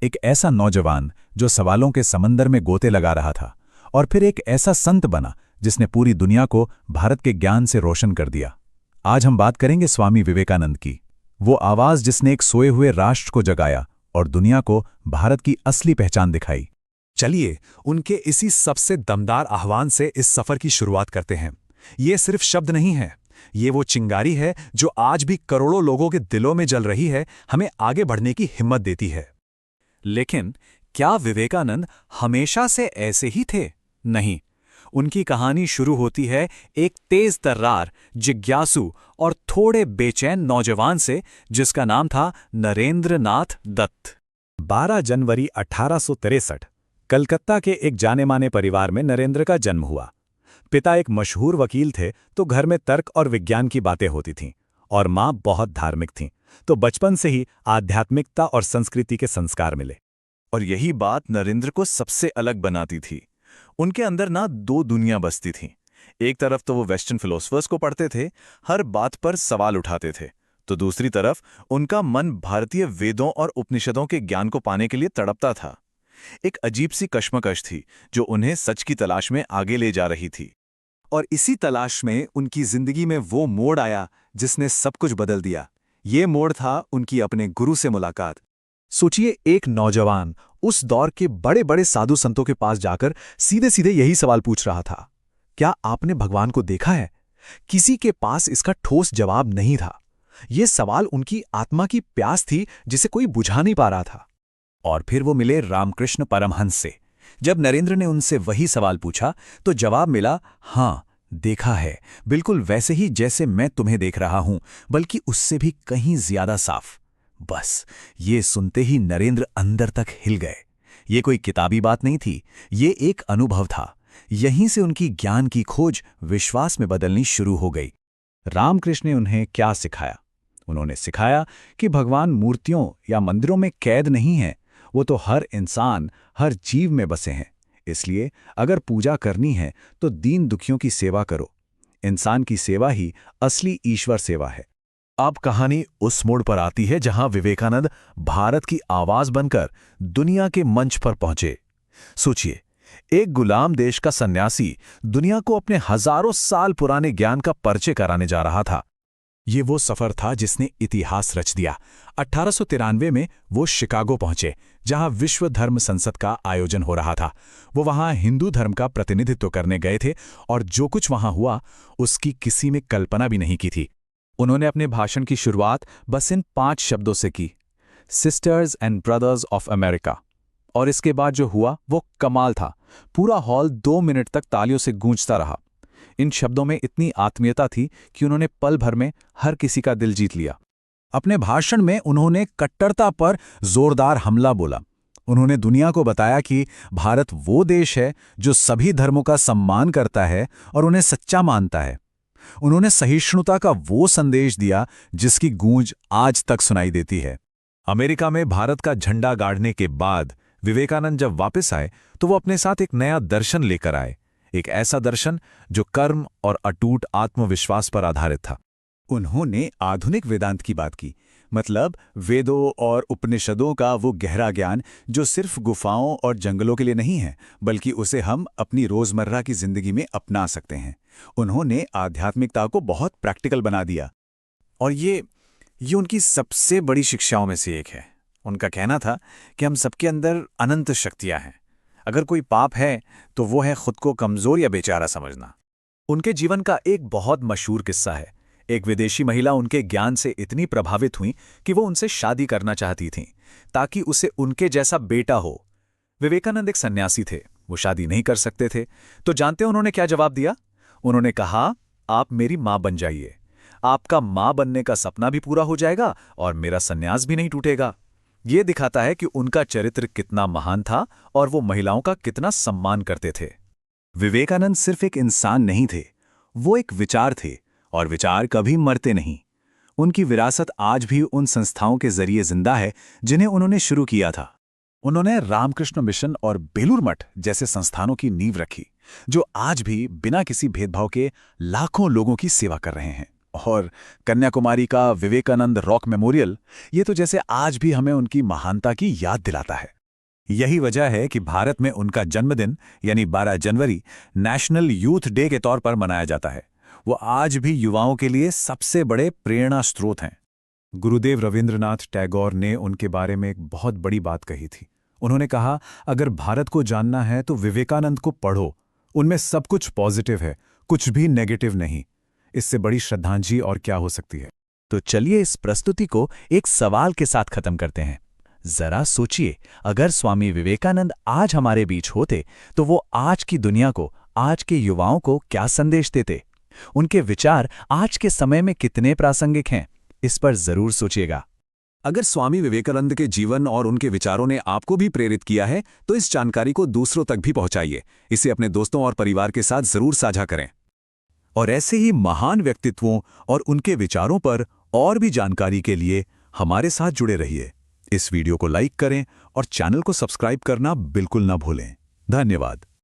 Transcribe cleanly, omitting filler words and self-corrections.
एक ऐसा नौजवान जो सवालों के समंदर में गोते लगा रहा था, और फिर एक ऐसा संत बना जिसने पूरी दुनिया को भारत के ज्ञान से रोशन कर दिया। आज हम बात करेंगे स्वामी विवेकानंद की, वो आवाज जिसने एक सोए हुए राष्ट्र को जगाया और दुनिया को भारत की असली पहचान दिखाई। चलिए उनके इसी सबसे दमदार आह्वान से इस सफर की शुरुआत करते हैं। ये सिर्फ शब्द नहीं है, ये वो चिंगारी है जो आज भी करोड़ों लोगों के दिलों में जल रही है, हमें आगे बढ़ने की हिम्मत देती है। लेकिन क्या विवेकानंद हमेशा से ऐसे ही थे? नहीं, उनकी कहानी शुरू होती है एक तेज तर्रार, जिज्ञासु और थोड़े बेचैन नौजवान से जिसका नाम था नरेंद्र नाथ दत्त। 12 जनवरी 1863 कलकत्ता के एक जाने-माने परिवार में नरेंद्र का जन्म हुआ। पिता एक मशहूर वकील थे, तो घर में तर्क और विज्ञान की बातें होती थीं, और माँ बहुत धार्मिक थीं, तो बचपन से ही आध्यात्मिकता और संस्कृति के संस्कार मिले। और यही बात नरेंद्र को सबसे अलग बनाती थी। उनके अंदर ना दो दुनिया बसती थी। एक तरफ तो वो वेस्टर्न फिलोसफर्स को पढ़ते थे, हर बात पर सवाल उठाते थे, तो दूसरी तरफ उनका मन भारतीय वेदों और उपनिषदों के ज्ञान को पाने के लिए तड़पता था। एक अजीब सी कश्मकश थी जो उन्हें सच की तलाश में आगे ले जा रही थी। और इसी तलाश में उनकी जिंदगी में वो मोड़ आया जिसने सब कुछ बदल दिया। ये मोड़ था उनकी अपने गुरु से मुलाकात। सोचिए, एक नौजवान उस दौर के बड़े बड़े साधु संतों के पास जाकर सीधे सीधे यही सवाल पूछ रहा था, क्या आपने भगवान को देखा है? किसी के पास इसका ठोस जवाब नहीं था। ये सवाल उनकी आत्मा की प्यास थी जिसे कोई बुझा नहीं पा रहा था। और फिर वो मिले रामकृष्ण परमहंस से। जब नरेंद्र ने उनसे वही सवाल पूछा तो जवाब मिला, हाँ, देखा है, बिल्कुल वैसे ही जैसे मैं तुम्हें देख रहा हूं, बल्कि उससे भी कहीं ज्यादा साफ। बस ये सुनते ही नरेंद्र अंदर तक हिल गए। ये कोई किताबी बात नहीं थी, ये एक अनुभव था। यहीं से उनकी ज्ञान की खोज विश्वास में बदलनी शुरू हो गई। रामकृष्ण ने उन्हें क्या सिखाया? उन्होंने सिखाया कि भगवान मूर्तियों या मंदिरों में कैद नहीं है, वो तो हर इंसान, हर जीव में बसे हैं। इसलिए अगर पूजा करनी है तो दीन दुखियों की सेवा करो। इंसान की सेवा ही असली ईश्वर सेवा है। अब कहानी उस मोड़ पर आती है जहां विवेकानंद भारत की आवाज बनकर दुनिया के मंच पर पहुंचे। सोचिए, एक गुलाम देश का सन्यासी दुनिया को अपने हजारों साल पुराने ज्ञान का परिचय कराने जा रहा था। ये वो सफर था जिसने इतिहास रच दिया। 1893 में वो शिकागो पहुंचे, जहां विश्व धर्म संसद का आयोजन हो रहा था। वो वहां हिंदू धर्म का प्रतिनिधित्व करने गए थे, और जो कुछ वहां हुआ उसकी किसी ने कल्पना भी नहीं की थी। उन्होंने अपने भाषण की शुरुआत बस इन 5 शब्दों से की, sisters and brothers of America. और इसके बाद जो हुआ वो कमाल था। पूरा हॉल 2 मिनट तक तालियों से गूंजता रहा। इन शब्दों में इतनी आत्मीयता थी कि उन्होंने पल भर में हर किसी का दिल जीत लिया। अपने भाषण में उन्होंने कट्टरता पर जोरदार हमला बोला। उन्होंने दुनिया को बताया कि भारत वो देश है जो सभी धर्मों का सम्मान करता है और उन्हें सच्चा मानता है। उन्होंने सहिष्णुता का वो संदेश दिया जिसकी गूंज आज तक सुनाई देती है। अमेरिका में भारत का झंडा गाड़ने के बाद विवेकानंद जब वापस आए तो वो अपने साथ एक नया दर्शन लेकर आए, एक ऐसा दर्शन जो कर्म और अटूट आत्मविश्वास पर आधारित था। उन्होंने आधुनिक वेदांत की बात की, मतलब वेदों और उपनिषदों का वो गहरा ज्ञान जो सिर्फ गुफाओं और जंगलों के लिए नहीं है, बल्कि उसे हम अपनी रोजमर्रा की जिंदगी में अपना सकते हैं। उन्होंने आध्यात्मिकता को बहुत प्रैक्टिकल बना दिया। और ये उनकी सबसे बड़ी शिक्षाओं में से एक है। उनका कहना था कि हम सबके अंदर अनंत शक्तियां हैं। अगर कोई पाप है तो वो है खुद को कमजोर या बेचारा समझना। उनके जीवन का एक बहुत मशहूर किस्सा है। एक विदेशी महिला उनके ज्ञान से इतनी प्रभावित हुई कि वो उनसे शादी करना चाहती थीं, ताकि उसे उनके जैसा बेटा हो। विवेकानंद एक सन्यासी थे, वो शादी नहीं कर सकते थे। तो जानते हैं उन्होंने क्या जवाब दिया? उन्होंने कहा, आप मेरी माँ बन जाइए। आपका माँ बनने का सपना भी पूरा हो जाएगा और मेरा सन्यास भी नहीं टूटेगा। ये दिखाता है कि उनका चरित्र कितना महान था और वो महिलाओं का कितना सम्मान करते थे। विवेकानंद सिर्फ एक इंसान नहीं थे, वो एक विचार थे, और विचार कभी मरते नहीं। उनकी विरासत आज भी उन संस्थाओं के जरिए जिंदा है जिन्हें उन्होंने शुरू किया था। उन्होंने रामकृष्ण मिशन और बेलूर मठ जैसे संस्थानों की नींव रखी, जो आज भी बिना किसी भेदभाव के लाखों लोगों की सेवा कर रहे हैं। और कन्याकुमारी का विवेकानंद रॉक मेमोरियल, ये तो जैसे आज भी हमें उनकी महानता की याद दिलाता है। यही वजह है कि भारत में उनका जन्मदिन यानी 12 जनवरी नेशनल यूथ डे के तौर पर मनाया जाता है। वो आज भी युवाओं के लिए सबसे बड़े प्रेरणा स्रोत हैं। गुरुदेव रवींद्रनाथ टैगोर ने उनके बारे में एक बहुत बड़ी बात कही थी। उन्होंने कहा, अगर भारत को जानना है तो विवेकानंद को पढ़ो। उनमें सब कुछ पॉजिटिव है, कुछ भी नेगेटिव नहीं। इससे बड़ी श्रद्धांजलि और क्या हो सकती है। तो चलिए इस प्रस्तुति को एक सवाल के साथ खत्म करते हैं। जरा सोचिए, अगर स्वामी विवेकानंद आज हमारे बीच होते तो वो आज की दुनिया को, आज के युवाओं को क्या संदेश देते? उनके विचार आज के समय में कितने प्रासंगिक हैं, इस पर जरूर सोचिएगा। अगर स्वामी विवेकानंद के जीवन और उनके विचारों ने आपको भी प्रेरित किया है तो इस जानकारी को दूसरों तक भी पहुंचाइए। इसे अपने दोस्तों और परिवार के साथ जरूर साझा करें। और ऐसे ही महान व्यक्तित्वों और उनके विचारों पर और भी जानकारी के लिए हमारे साथ जुड़े रहिए। इस वीडियो को लाइक करें और चैनल को सब्सक्राइब करना बिल्कुल न भूलें। धन्यवाद।